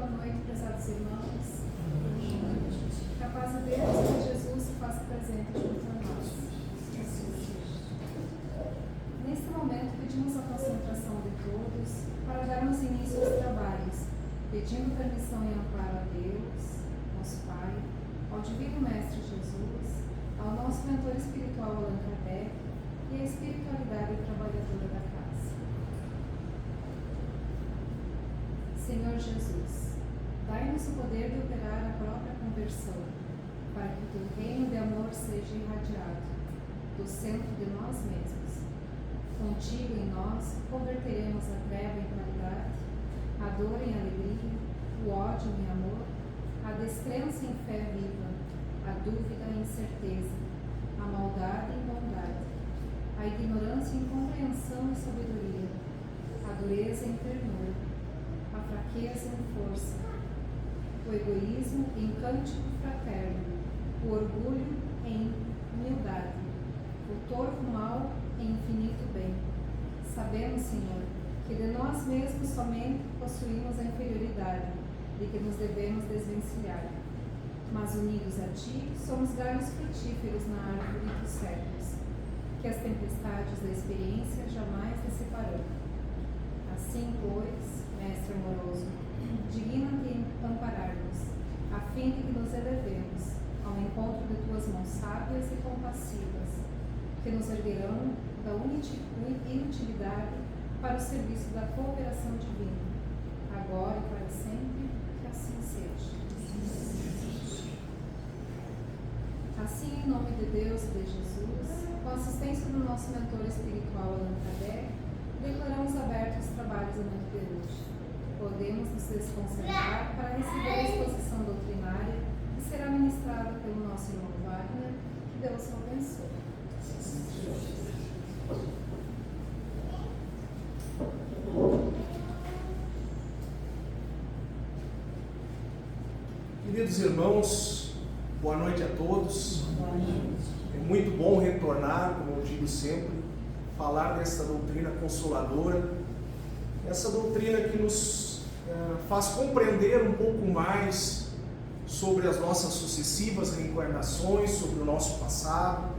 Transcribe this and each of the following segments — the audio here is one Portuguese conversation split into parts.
boa noite, prezados irmãos. Que a paz de Deus e de Jesus se faça presente junto a nós. Neste momento, pedimos a concentração de todos para darmos início aos trabalhos, pedindo permissão e amparo a Deus, nosso Pai, ao Divino Mestre Jesus, ao nosso mentor espiritual Allan Kardec e à espiritualidade trabalhadora da casa. Senhor Jesus, dai-nos o poder de operar a própria conversão, para que o teu reino de amor seja irradiado do centro de nós mesmos. Contigo em nós converteremos a treva em claridade, a dor em alegria, o ódio em amor, a descrença em fé viva, a dúvida em certeza, a maldade em bondade, a ignorância em compreensão e sabedoria, a dureza em ternura, a fraqueza em força, o egoísmo em cântico fraterno, o orgulho em humildade, o torvo mal em infinito bem. Sabemos, Senhor, que de nós mesmos somente possuímos a inferioridade de que nos devemos desvencilhar, mas unidos a Ti, somos galhos frutíferos na árvore dos séculos, que as tempestades da experiência jamais nos separarão. Assim, pois, Mestre amoroso, digna-te em amparar-nos, a fim de que nos elevemos ao encontro de tuas mãos sábias e compassivas, que nos erguerão da inutilidade para o serviço da cooperação divina, agora e para sempre, que assim seja. Assim, em nome de Deus e de Jesus, com a assistência do nosso mentor espiritual Allan Kardec, declaramos abertos os trabalhos da noite de hoje. Podemos nos desconcentrar para receber a exposição doutrinária que será ministrada pelo nosso irmão Wagner. Que Deus o abençoe. Queridos irmãos, boa noite a todos. É muito bom retornar, como eu digo sempre, falar dessa doutrina consoladora, essa doutrina que nos faz compreender um pouco mais sobre as nossas sucessivas reencarnações, sobre o nosso passado,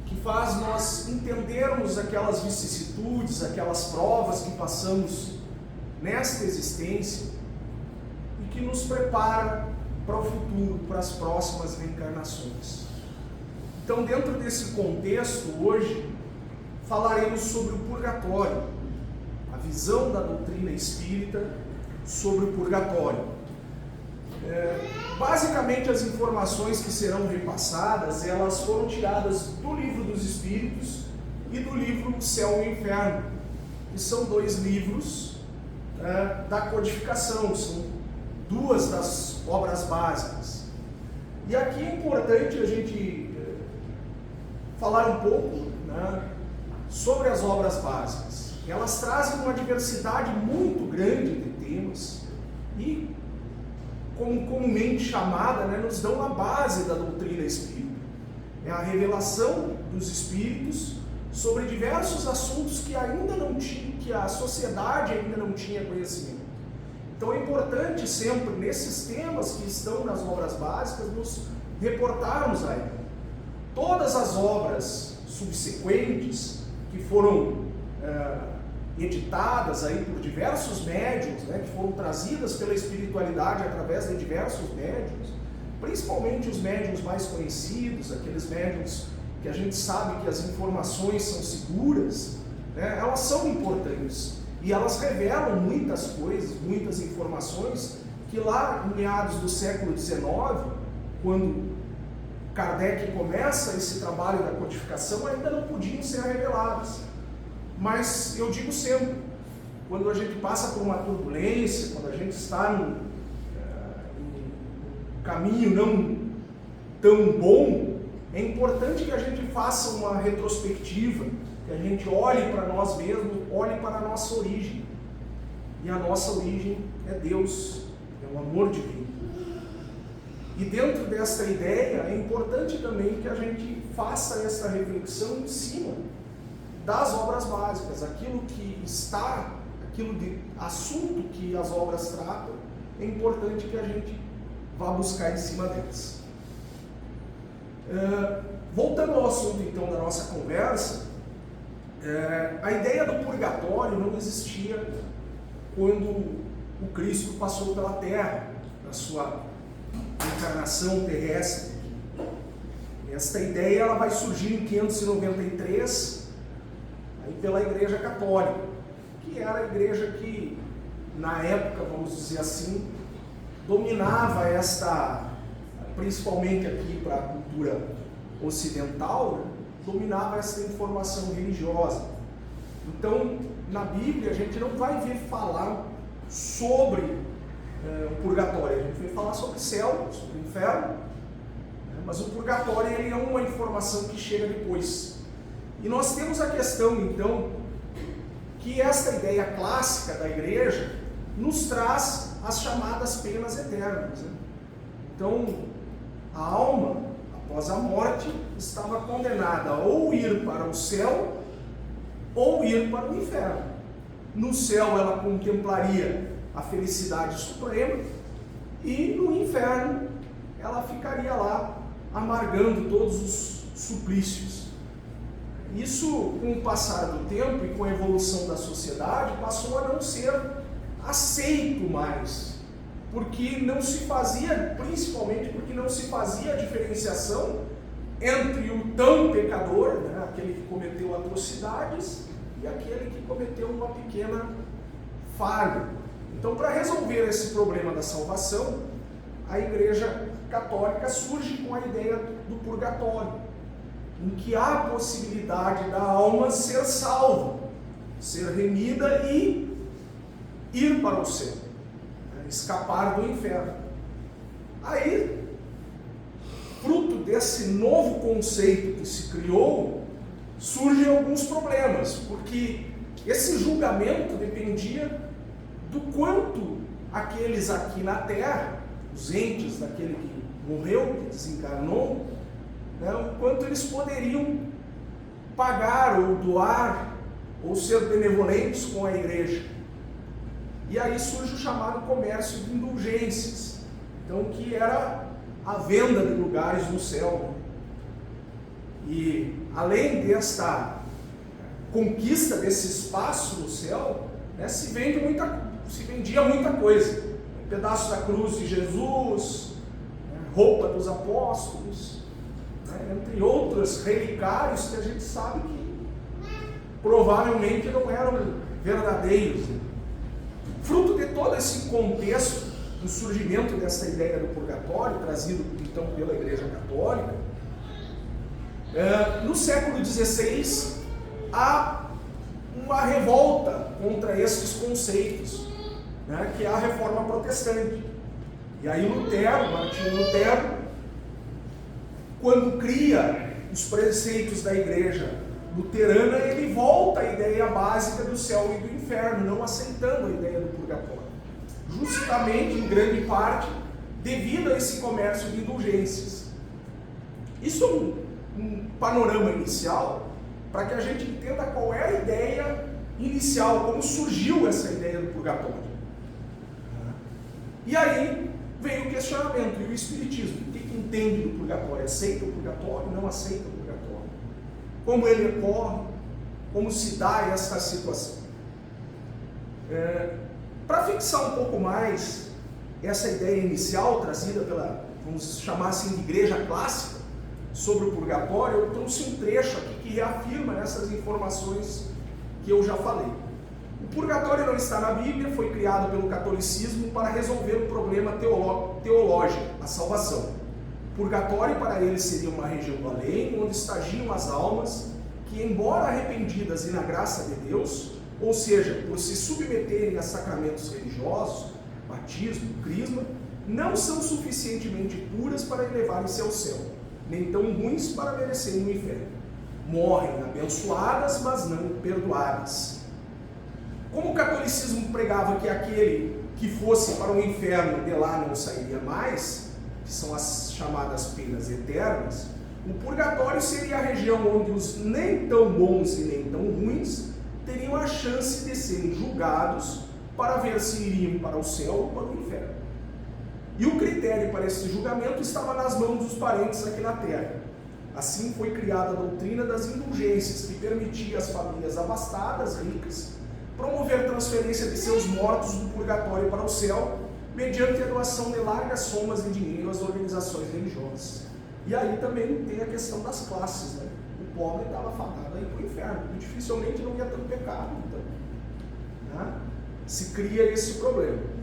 que faz nós entendermos aquelas vicissitudes, aquelas provas que passamos nesta existência e que nos prepara para o futuro, para as próximas reencarnações. Então, dentro desse contexto, hoje falaremos sobre o purgatório, a visão da doutrina espírita sobre o purgatório. Basicamente, as informações que serão repassadas, elas foram tiradas do Livro dos Espíritos e do livro Céu e Inferno, que são dois livros da codificação, são duas das obras básicas. E aqui é importante a gente falar um pouco sobre as obras básicas. Elas trazem uma diversidade muito grande de temas e, como comumente chamada, nos dão a base da doutrina espírita. É a revelação dos espíritos sobre diversos assuntos que ainda não tinha, que a sociedade ainda não tinha conhecimento. Então é importante sempre, nesses temas que estão nas obras básicas, nos reportarmos a ela. Todas as obras subsequentes que foram editadas aí por diversos médiuns, que foram trazidas pela espiritualidade através de diversos médiuns, principalmente os médiuns mais conhecidos, aqueles médiuns que a gente sabe que as informações são seguras, elas são importantes e elas revelam muitas coisas, muitas informações que lá em meados do século XIX, quando Kardec começa esse trabalho da codificação, ainda não podiam ser reveladas. Mas eu digo sempre, quando a gente passa por uma turbulência, quando a gente está num caminho não tão bom, é importante que a gente faça uma retrospectiva, que a gente olhe para nós mesmos, olhe para a nossa origem. E a nossa origem é Deus, é o amor divino. E dentro dessa ideia, é importante também que a gente faça essa reflexão em cima das obras básicas, aquilo que está, aquilo de assunto que as obras tratam, é importante que a gente vá buscar em cima delas. Voltando ao assunto então da nossa conversa, a ideia do purgatório não existia quando o Cristo passou pela Terra, na sua encarnação terrestre. Esta ideia ela vai surgir em 593 aí pela Igreja Católica, que era a igreja que, na época, vamos dizer assim, dominava principalmente aqui para a cultura ocidental, dominava essa informação religiosa. Então, na Bíblia, a gente não vai ver falar sobre o purgatório, a gente vai falar sobre o céu, sobre o inferno, mas o purgatório ele é uma informação que chega depois. E nós temos a questão, então, que esta ideia clássica da igreja nos traz as chamadas penas eternas. Então, a alma, após a morte, estava condenada a ou ir para o céu ou ir para o inferno. No céu ela contemplaria a felicidade suprema e no inferno ela ficaria lá amargando todos os suplícios. Isso, com o passar do tempo e com a evolução da sociedade, passou a não ser aceito mais, porque não se fazia, principalmente porque não se fazia a diferenciação entre o tão pecador, aquele que cometeu atrocidades, e aquele que cometeu uma pequena falha. Então, para resolver esse problema da salvação, a Igreja Católica surge com a ideia do purgatório, em que há a possibilidade da alma ser salva, ser remida e ir para o céu, escapar do inferno. Aí, fruto desse novo conceito que se criou, surgem alguns problemas, porque esse julgamento dependia do quanto aqueles aqui na Terra, os entes daquele que morreu, que desencarnou, o quanto eles poderiam pagar ou doar ou ser benevolentes com a igreja. E aí surge o chamado comércio de indulgências, então, que era a venda de lugares no céu. E além desta conquista desse espaço no céu, se vendia muita coisa. Pedaço da cruz de Jesus, roupa dos apóstolos, entre outros relicários que a gente sabe que provavelmente não eram verdadeiros. Fruto de todo esse contexto do surgimento dessa ideia do purgatório, trazido então pela Igreja Católica, no século XVI há uma revolta contra esses conceitos, que é a Reforma Protestante. E aí Martinho Lutero, quando cria os preceitos da Igreja luterana, ele volta à ideia básica do céu e do inferno, não aceitando a ideia do purgatório. Justamente, em grande parte, devido a esse comércio de indulgências. Isso é um panorama inicial para que a gente entenda qual é a ideia inicial, como surgiu essa ideia do purgatório. E aí vem o questionamento, e o Espiritismo, o que entende do purgatório? Aceita o purgatório? Não aceita o purgatório? Como ele ocorre? Como se dá essa situação? Para fixar um pouco mais essa ideia inicial trazida pela, vamos chamar assim, de igreja clássica sobre o purgatório, eu trouxe um trecho aqui que reafirma essas informações que eu já falei. O purgatório não está na Bíblia, foi criado pelo catolicismo para resolver um problema teológico, a salvação. O purgatório para eles seria uma região do além, onde estagiam as almas que, embora arrependidas e na graça de Deus, ou seja, por se submeterem a sacramentos religiosos, batismo, crisma, não são suficientemente puras para elevarem-se ao céu, nem tão ruins para merecerem o inferno. Morrem abençoadas, mas não perdoadas. Como o catolicismo pregava que aquele que fosse para o inferno de lá não sairia mais, que são as chamadas penas eternas, o purgatório seria a região onde os nem tão bons e nem tão ruins teriam a chance de serem julgados para ver se iriam para o céu ou para o inferno. E o critério para esse julgamento estava nas mãos dos parentes aqui na terra. Assim foi criada a doutrina das indulgências, que permitia às famílias abastadas, ricas, promover transferência de seus mortos do purgatório para o céu, mediante a doação de largas somas de dinheiro às organizações religiosas. E aí também tem a questão das classes, né? O pobre estava fadado aí para o inferno, e dificilmente não ia ter um pecado, então, né? Se cria esse problema.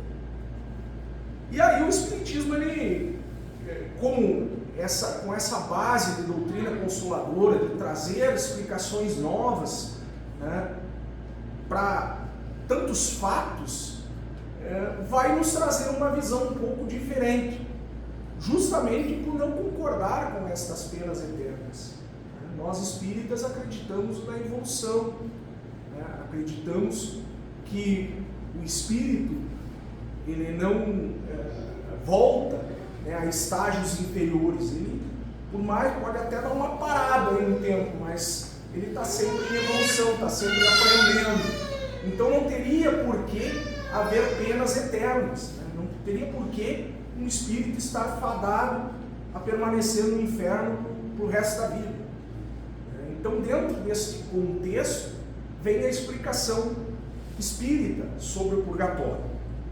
E aí o Espiritismo, ele, com essa base de doutrina consoladora, de trazer explicações novas, né, para tantos fatos, vai nos trazer uma visão um pouco diferente, justamente por não concordar com estas penas eternas. Nós espíritas acreditamos na evolução, né? Acreditamos que o espírito ele não volta, né, a estágios inferiores. Ele, por mais, pode até dar uma parada aí no tempo, mas ele está sempre em evolução, está sempre aprendendo. Então não teria por que haver penas eternas, né? Não teria por que um espírito estar fadado a permanecer no inferno para o resto da vida. Então, dentro desse contexto, vem a explicação espírita sobre o purgatório.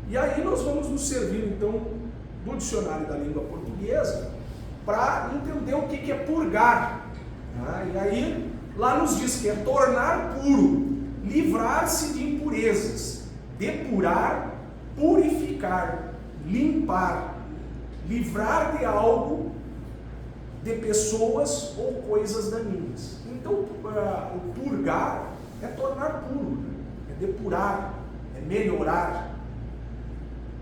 E aí nós vamos nos servir, então, do dicionário da língua portuguesa para entender o que é purgar. E aí, lá nos diz que é tornar puro, livrar-se de impurezas, depurar, purificar, limpar, livrar de algo, de pessoas ou coisas daninhas. Então, o purgar é tornar puro, é depurar, é melhorar.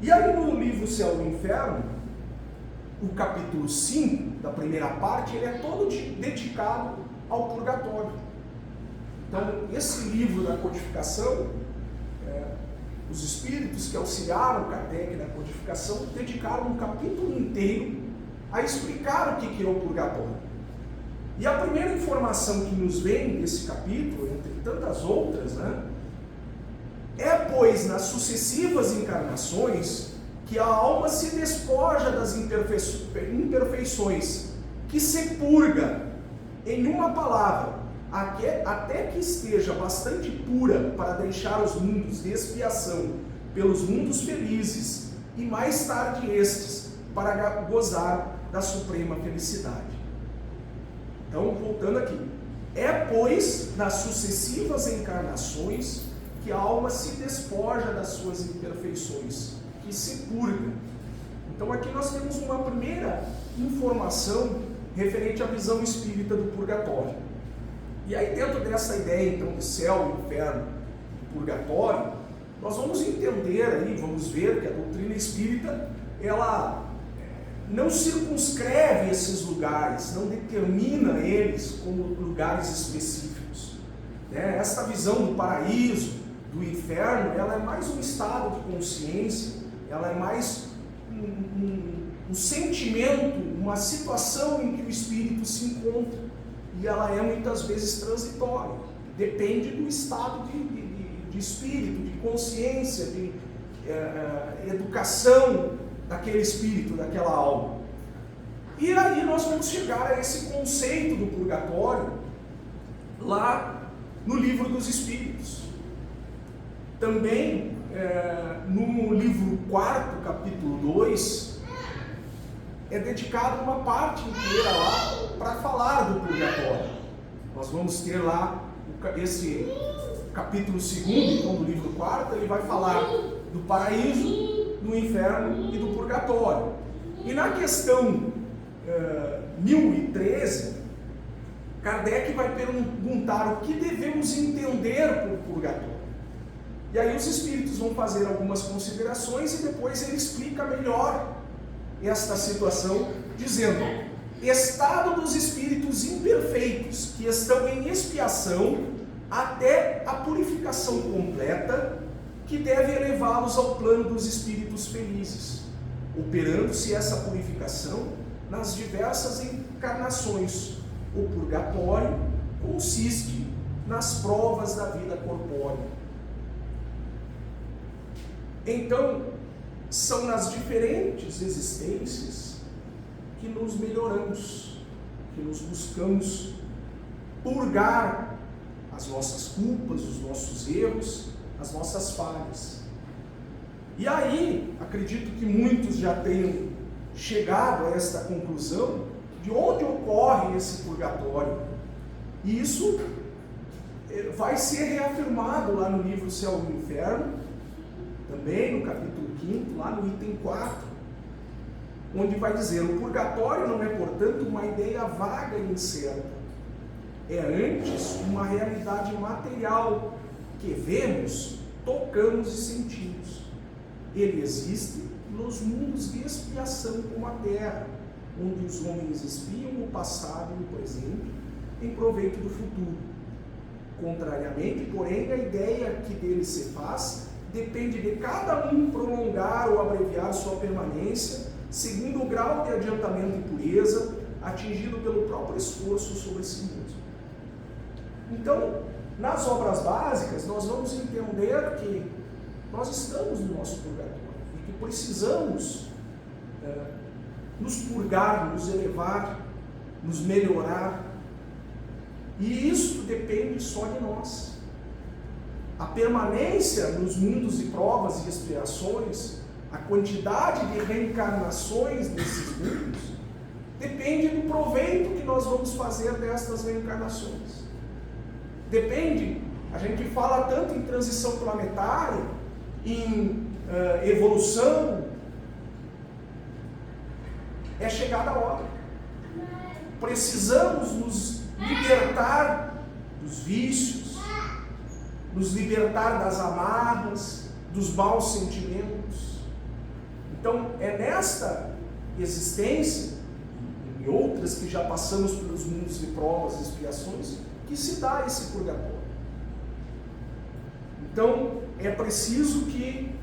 E aí no livro Céu e Inferno, o capítulo 5, da primeira parte, ele é todo dedicado ao purgatório. Então, esse livro da codificação, os espíritos que auxiliaram Kardec na codificação dedicaram um capítulo inteiro a explicar o que é o purgatório. E a primeira informação que nos vem desse capítulo, entre tantas outras, né, é, pois, nas sucessivas encarnações, que a alma se despoja das imperfeições, que se purga, em uma palavra, até que esteja bastante pura para deixar os mundos de expiação pelos mundos felizes, e mais tarde estes, para gozar da suprema felicidade. Então, voltando aqui, é, pois, nas sucessivas encarnações que a alma se despoja das suas imperfeições, que se purga. Então, aqui nós temos uma primeira informação referente à visão espírita do purgatório. E aí, dentro dessa ideia, então, de céu, inferno e purgatório, nós vamos entender aí, vamos ver que a doutrina espírita, ela não circunscreve esses lugares, não determina eles como lugares específicos. Esta visão do paraíso, do inferno, ela é mais um estado de consciência, ela é mais um sentimento, uma situação em que o espírito se encontra, e ela é muitas vezes transitória, depende do estado de espírito, de consciência, de educação daquele espírito, daquela alma. E aí nós vamos chegar a esse conceito do purgatório lá no Livro dos Espíritos. Também no livro 4, capítulo 2, é dedicado uma parte inteira lá para falar do purgatório. Nós vamos ter lá esse capítulo 2, então, do livro 4, ele vai falar do paraíso, do inferno e do purgatório. E na questão 1013, Kardec vai perguntar o que devemos entender por purgatório. E aí os espíritos vão fazer algumas considerações e depois ele explica melhor esta situação, dizendo: estado dos espíritos imperfeitos que estão em expiação até a purificação completa, que deve elevá-los ao plano dos espíritos felizes, operando-se essa purificação nas diversas encarnações. O purgatório consiste nas provas da vida corpórea. Então, são nas diferentes existências que nos melhoramos, que nos buscamos purgar as nossas culpas, os nossos erros, as nossas falhas. E aí, acredito que muitos já tenham chegado a esta conclusão de onde ocorre esse purgatório. E isso vai ser reafirmado lá no livro Céu e Inferno, também no capítulo 5, lá no item 4, onde vai dizer: o purgatório não é, portanto, uma ideia vaga e incerta. É antes uma realidade material que vemos, tocamos e sentimos. Ele existe nos mundos de expiação como a terra, onde os homens espiam o passado e o presente em proveito do futuro. Contrariamente, porém, a ideia que dele se faz depende de cada um prolongar ou abreviar sua permanência segundo o grau de adiantamento e pureza atingido pelo próprio esforço sobre si mesmo. Então, nas obras básicas, nós vamos entender que nós estamos no nosso purgatório e que precisamos nos purgar, nos elevar, nos melhorar. E isso depende só de nós. A permanência nos mundos de provas e expiações, a quantidade de reencarnações nesses mundos, depende do proveito que nós vamos fazer destas reencarnações. Depende, a gente fala tanto em transição planetária, em evolução, é chegada a hora. Precisamos nos libertar dos vícios, nos libertar das amarras, dos maus sentimentos. Então, é nesta existência, e outras que já passamos pelos mundos de provas e expiações, que se dá esse purgatório. Então, é preciso que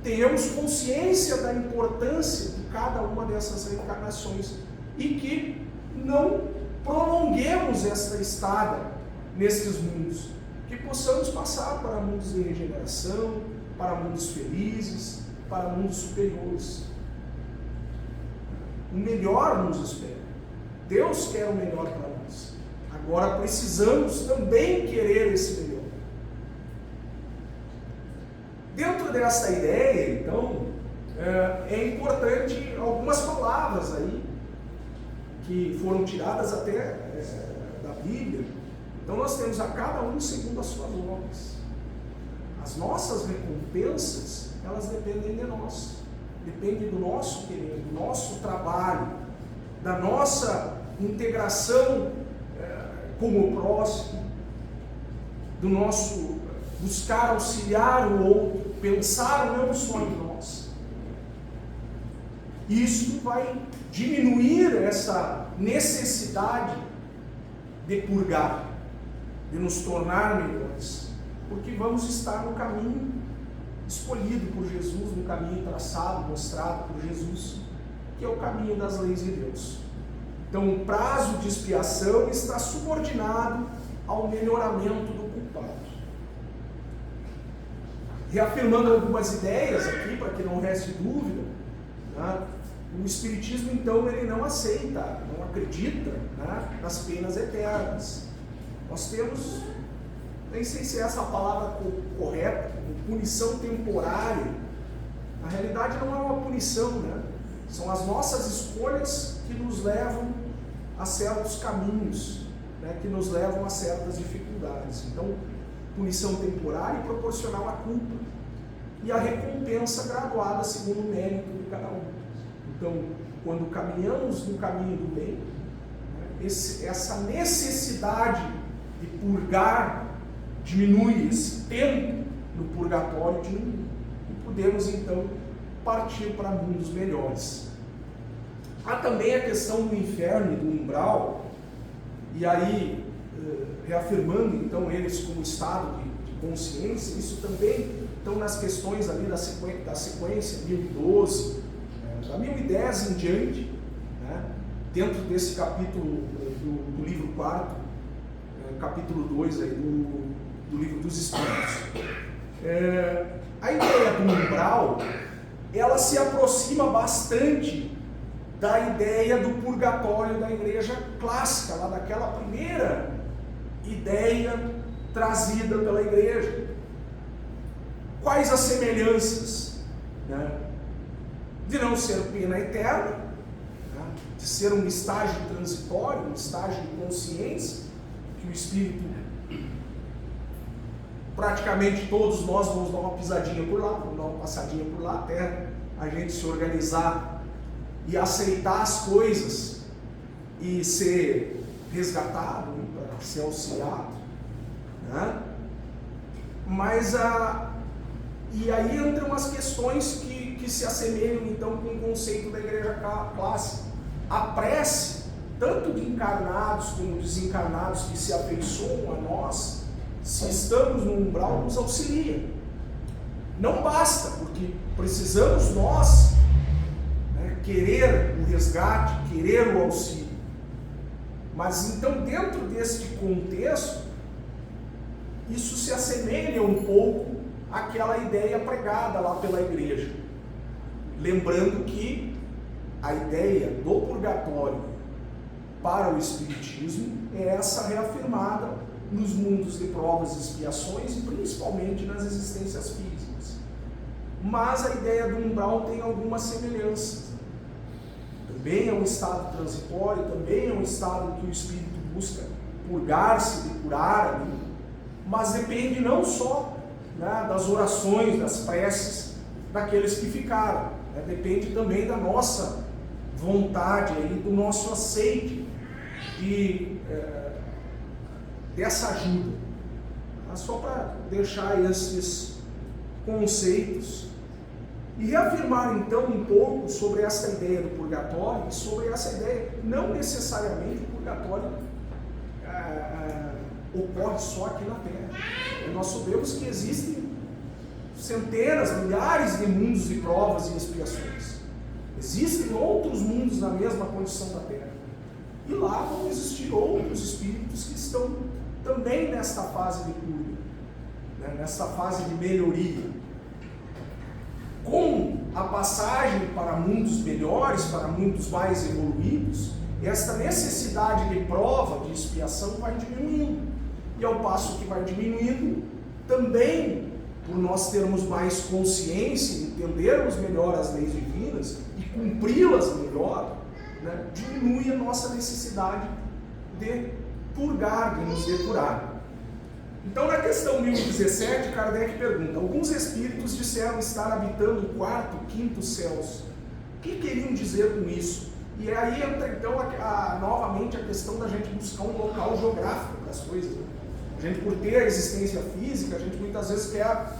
tenhamos consciência da importância de cada uma dessas reencarnações e que não prolonguemos esta estada nestes mundos, que possamos passar para mundos de regeneração, para mundos felizes, para mundos superiores. O melhor nos espera. Deus quer o melhor para nós. Agora precisamos também querer esse melhor. Dentro dessa ideia, então, é importante algumas palavras aí, que foram tiradas até da Bíblia. Então nós temos a cada um segundo as suas obras. As nossas recompensas, elas dependem de nós. Dependem do nosso querer, do nosso trabalho, da nossa integração com o próximo, do nosso buscar auxiliar o outro, pensar não só em nós. Isso vai diminuir essa necessidade de purgar, de nos tornar melhores, porque vamos estar no caminho escolhido por Jesus, no caminho traçado, mostrado por Jesus, que é o caminho das leis de Deus. Então, o prazo de expiação está subordinado ao melhoramento do culpado. Reafirmando algumas ideias aqui, para que não reste dúvida, né? O Espiritismo, então, ele não aceita, não acredita, né, nas penas eternas. Nós temos, nem sei se é essa a palavra correta, punição temporária. Na realidade não é uma punição, né? São as nossas escolhas que nos levam a certos caminhos, né, que nos levam a certas dificuldades. Então, punição temporária e proporcional à culpa. E a recompensa graduada segundo o mérito de cada um. Então, quando caminhamos no caminho do bem, né, essa necessidade de purgar diminui, esse tempo no purgatório diminui. E podemos, então, partir para mundos melhores. Há também a questão do inferno e do umbral, e aí, reafirmando, então, eles como estado de consciência, isso também estão nas questões ali da sequência 1012, da 1010 em diante, né, dentro desse capítulo do livro 4, capítulo 2 aí, do livro dos Espíritos. A ideia do umbral ela se aproxima bastante da ideia do purgatório da igreja clássica, lá daquela primeira ideia trazida pela igreja. Quais as semelhanças? Né? De não ser pena eterna, né? De ser um estágio transitório, um estágio de consciência, que o espírito, praticamente todos nós vamos dar uma pisadinha por lá, vamos dar uma passadinha por lá, até a gente se organizar e aceitar as coisas e ser resgatado, para ser auxiliado, né? Mas e aí entram as questões que se assemelham então com o conceito da igreja clássica. A prece, tanto de encarnados como desencarnados que se afeiçoam a nós, se estamos no umbral, nos auxilia. Não basta, porque precisamos nós, né, querer o resgate, querer o auxílio. Mas então, dentro deste contexto, isso se assemelha um pouco àquela ideia pregada lá pela igreja. Lembrando que a ideia do purgatório para o Espiritismo é essa reafirmada nos mundos de provas e expiações e principalmente nas existências físicas. Mas a ideia do umbral tem algumas semelhanças. Também é um estado transitório, também é um estado em que o espírito busca purgar-se, depurar ali, mas depende não só, né, das orações, das preces daqueles que ficaram, né? Depende também da nossa vontade, aí, do nosso aceite dessa ajuda. Só para deixar esses conceitos e reafirmar então um pouco sobre essa ideia do purgatório e sobre essa ideia, não necessariamente o purgatório ocorre só aqui na Terra. E nós sabemos que existem centenas, milhares de mundos de provas e expiações. Existem outros mundos na mesma condição da Terra. E lá vão existir outros espíritos que estão também nesta fase de cura, né? Nesta fase de melhoria. Com a passagem para mundos melhores, para mundos mais evoluídos, esta necessidade de prova, de expiação vai diminuindo. E ao passo que vai diminuindo, também por nós termos mais consciência, entendermos melhor as leis divinas e cumpri-las melhor, né, diminui a nossa necessidade de purgar, de nos depurar. Então, na questão 1017, Kardec pergunta: alguns espíritos disseram estar habitando o quarto, quinto céus. O que queriam dizer com isso? E aí entra então novamente a questão da gente buscar um local geográfico para as coisas. Né? A gente, por ter a existência física, a gente muitas vezes quer...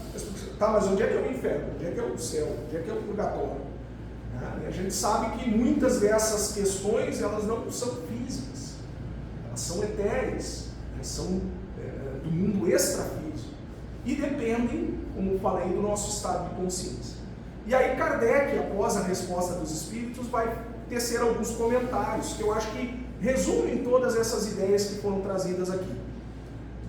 Tá, mas onde é que é o inferno? Onde é que é o céu? Onde é que é o purgatório? Né? E a gente sabe que muitas dessas questões, elas não são físicas. Elas são etéreas. Né? São do mundo extrafísico. E dependem, como falei, do nosso estado de consciência. E aí Kardec, após a resposta dos espíritos, vai tecer alguns comentários, que eu acho que resumem todas essas ideias que foram trazidas aqui.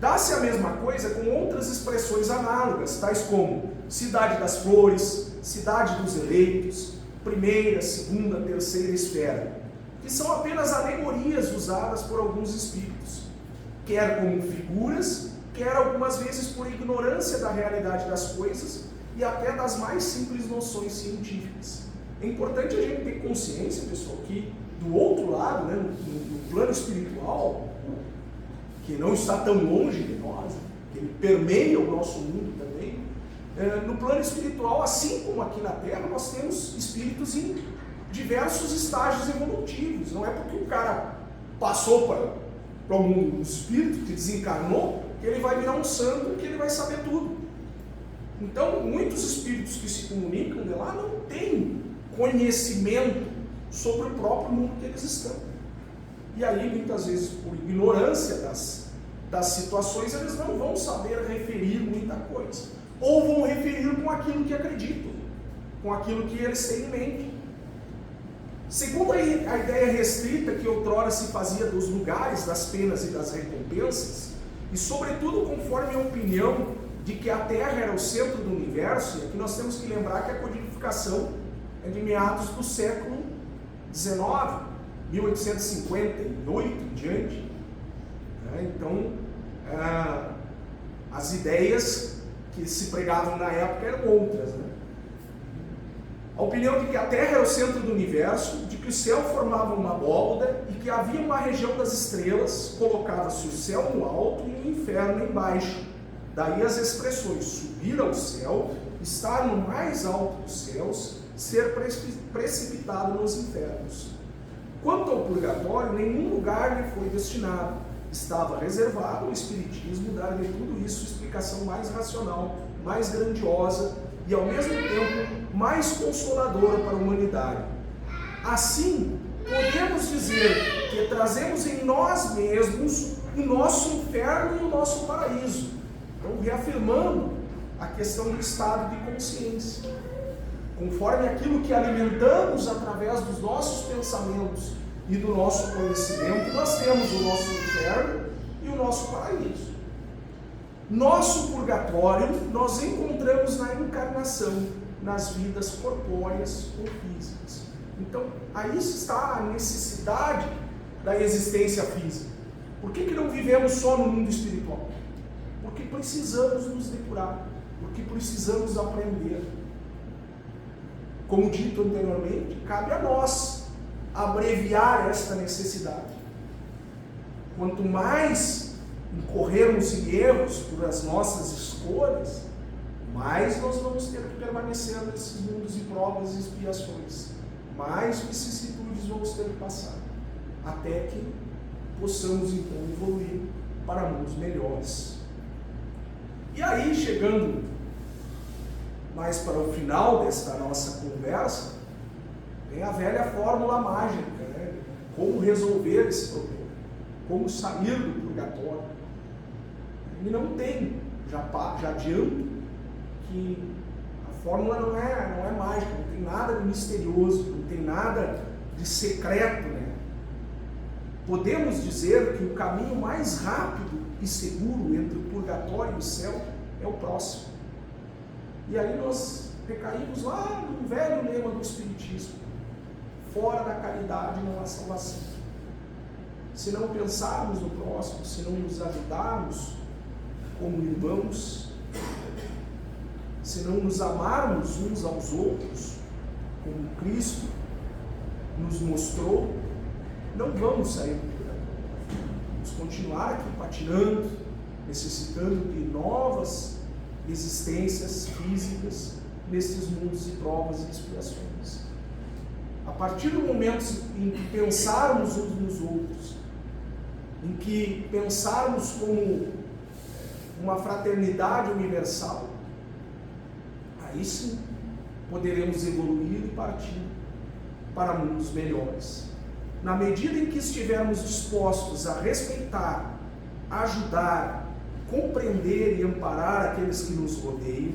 Dá-se a mesma coisa com outras expressões análogas, tais como cidade das flores, cidade dos eleitos, primeira, segunda, terceira esfera, que são apenas alegorias usadas por alguns espíritos, quer como figuras, quer algumas vezes por ignorância da realidade das coisas e até das mais simples noções científicas. É importante a gente ter consciência, pessoal, que do outro lado, né, no plano espiritual, que não está tão longe de nós, que ele permeia o nosso mundo também, no plano espiritual, assim como aqui na Terra, nós temos espíritos em diversos estágios evolutivos. Não é porque o cara passou para o mundo dos espíritos, que desencarnou, que ele vai virar um santo, que ele vai saber tudo. Então, muitos espíritos que se comunicam de lá não têm conhecimento sobre o próprio mundo que eles estão. E aí, muitas vezes, por ignorância das situações, eles não vão saber referir muita coisa. Ou vão referir com aquilo que acreditam, com aquilo que eles têm em mente. Segundo a ideia restrita que outrora se fazia dos lugares, das penas e das recompensas, e sobretudo conforme a opinião de que a Terra era o centro do universo, e aqui nós temos que lembrar que a codificação é de meados do século XIX, 1858 em diante. Então, as ideias que se pregavam na época eram outras. A opinião de que a Terra era o centro do universo, de que o céu formava uma abóbada e que havia uma região das estrelas, colocava-se o céu no alto e o inferno embaixo. Daí as expressões subir ao céu, estar no mais alto dos céus, ser precipitado nos infernos. Quanto ao purgatório, nenhum lugar lhe foi destinado. Estava reservado ao Espiritismo dar-lhe tudo isso explicação mais racional, mais grandiosa e ao mesmo tempo mais consoladora para a humanidade. Assim, podemos dizer que trazemos em nós mesmos o nosso inferno e o nosso paraíso. Então, reafirmando a questão do estado de consciência. Conforme aquilo que alimentamos através dos nossos pensamentos e do nosso conhecimento, nós temos o nosso inferno e o nosso paraíso. Nosso purgatório nós encontramos na encarnação, nas vidas corpóreas ou físicas. Então, aí está a necessidade da existência física. Por que não vivemos só no mundo espiritual? Porque precisamos nos depurar, porque precisamos aprender. Como dito anteriormente, cabe a nós abreviar esta necessidade. Quanto mais incorrermos em erros por as nossas escolhas, mais nós vamos ter que permanecer nesses mundos de provas e expiações, mais vicissitudes vamos ter que passar, até que possamos então evoluir para mundos melhores. E aí, chegando mais para o final desta nossa conversa, vem a velha fórmula mágica, né? Como resolver esse problema, como sair do purgatório. E não tem, já adianto que a fórmula não é mágica, não tem nada de misterioso, não tem nada de secreto, né? Podemos dizer que o caminho mais rápido e seguro entre o purgatório e o céu é o próximo. E aí nós recaímos lá no velho lema do Espiritismo: fora da caridade não há salvação. Se não pensarmos no próximo, se não nos ajudarmos como irmãos, se não nos amarmos uns aos outros, como Cristo nos mostrou, não vamos sair do purgatório. Vamos continuar aqui patinando, necessitando de novas existências físicas nesses mundos de provas e expiações. A partir do momento em que pensarmos uns nos outros, em que pensarmos como uma fraternidade universal, aí sim poderemos evoluir e partir para mundos melhores. Na medida em que estivermos dispostos a respeitar, ajudar, compreender e amparar aqueles que nos rodeiam,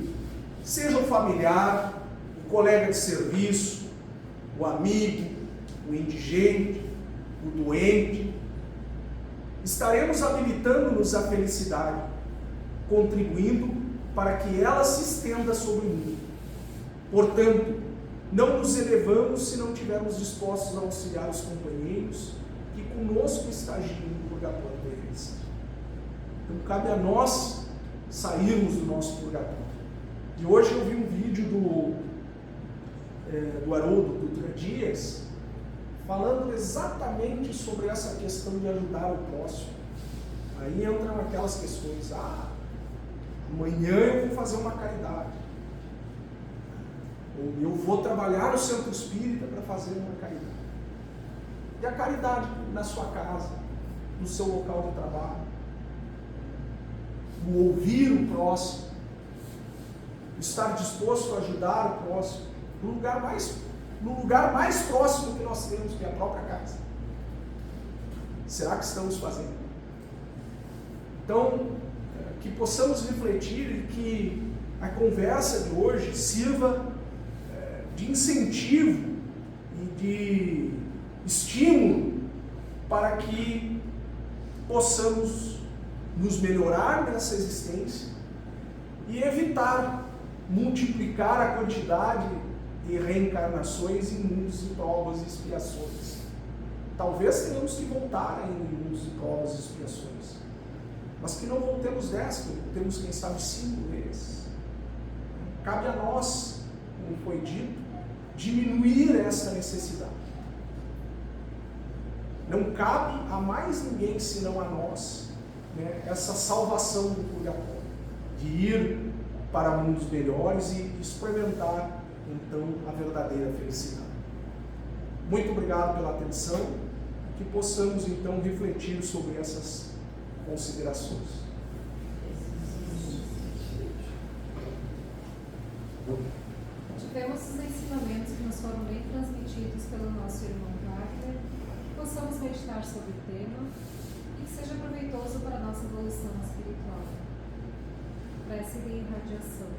seja o familiar, o colega de serviço, o amigo, o indigente, o doente, estaremos habilitando-nos à felicidade, contribuindo para que ela se estenda sobre o mundo. Portanto, não nos elevamos se não estivermos dispostos a auxiliar os companheiros que conosco estagiam no purgatório da felicidade. Então, cabe a nós sairmos do nosso purgatório. E hoje eu vi um vídeo do Haroldo Dutra Dias, falando exatamente sobre essa questão de ajudar o próximo. Aí entram aquelas questões: amanhã eu vou fazer uma caridade, ou eu vou trabalhar no centro espírita para fazer uma caridade. E a caridade na sua casa, no seu local de trabalho, o ouvir o próximo, estar disposto a ajudar o próximo, no lugar mais próximo que nós temos, que é a própria casa. Será que estamos fazendo? Então, que possamos refletir e que a conversa de hoje sirva de incentivo e de estímulo para que possamos nos melhorar nessa existência, e evitar multiplicar a quantidade de reencarnações em mundos de provas e expiações. Talvez tenhamos que voltar ainda em mundos de provas e expiações, mas que não voltemos 10, que voltemos, quem sabe, 5 vezes. Cabe a nós, como foi dito, diminuir essa necessidade. Não cabe a mais ninguém senão a nós, né, essa salvação do purgatório, de ir para mundos melhores e experimentar então a verdadeira felicidade. Muito obrigado pela atenção, que possamos então refletir sobre essas considerações. Tivemos os ensinamentos que nos foram bem transmitidos pelo nosso irmão Wagner, que possamos meditar sobre o tema e que seja proveitoso para a nossa evolução espiritual. Prece de irradiação.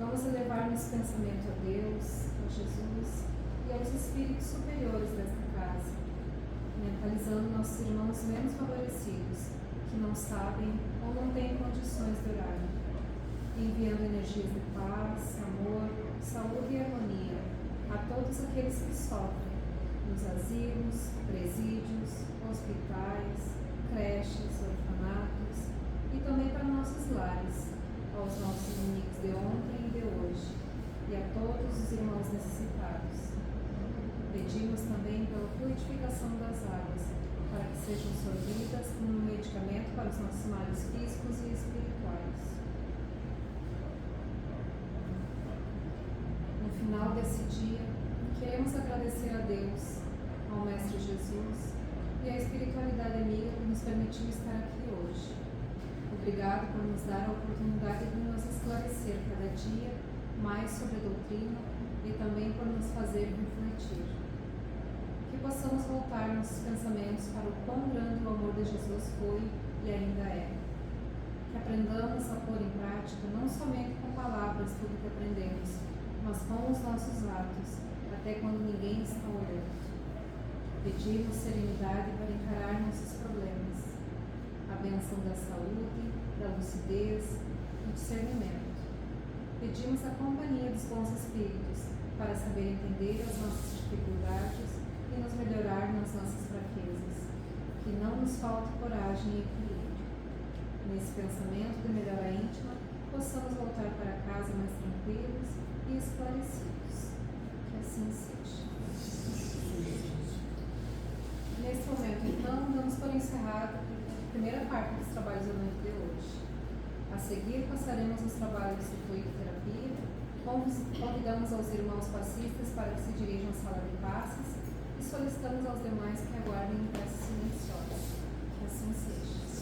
Vamos elevar nosso pensamento a Deus, a Jesus e aos espíritos superiores desta casa, mentalizando nossos irmãos menos favorecidos, que não sabem ou não têm condições de orar, enviando energias de paz, amor, saúde e harmonia a todos aqueles que sofrem nos asilos, presídios, hospitais, creches, orfanatos e também para nossos lares, aos nossos inimigos de ontem e de hoje, e a todos os irmãos necessitados. Pedimos também pela fluidificação das águas, para que sejam sorvidas como um medicamento para os nossos males físicos e espirituais. No final desse dia, queremos agradecer a Deus, ao Mestre Jesus e à espiritualidade amiga que nos permitiu estar aqui hoje. Obrigado por nos dar a oportunidade de nos esclarecer cada dia mais sobre a doutrina e também por nos fazer refletir. Que possamos voltar nossos pensamentos para o quão grande o amor de Jesus foi e ainda é. Que aprendamos a pôr em prática não somente com palavras tudo que aprendemos, mas com os nossos atos, até quando ninguém está olhando. Pedimos serenidade para encarar nossos problemas, a bênção da saúde, da lucidez e discernimento. Pedimos a companhia dos bons espíritos para saber entender as nossas dificuldades e nos melhorar nas nossas fraquezas. Que não nos falte coragem e equilíbrio. Nesse pensamento de melhora íntima, possamos voltar para casa mais tranquilos e esclarecidos. Que assim seja. Neste momento, então, damos por encerrado a primeira parte dos trabalhos da noite de hoje. A seguir, passaremos os trabalhos de fluidoterapia. Convidamos aos irmãos passistas para que se dirijam à sala de passes e solicitamos aos demais que aguardem em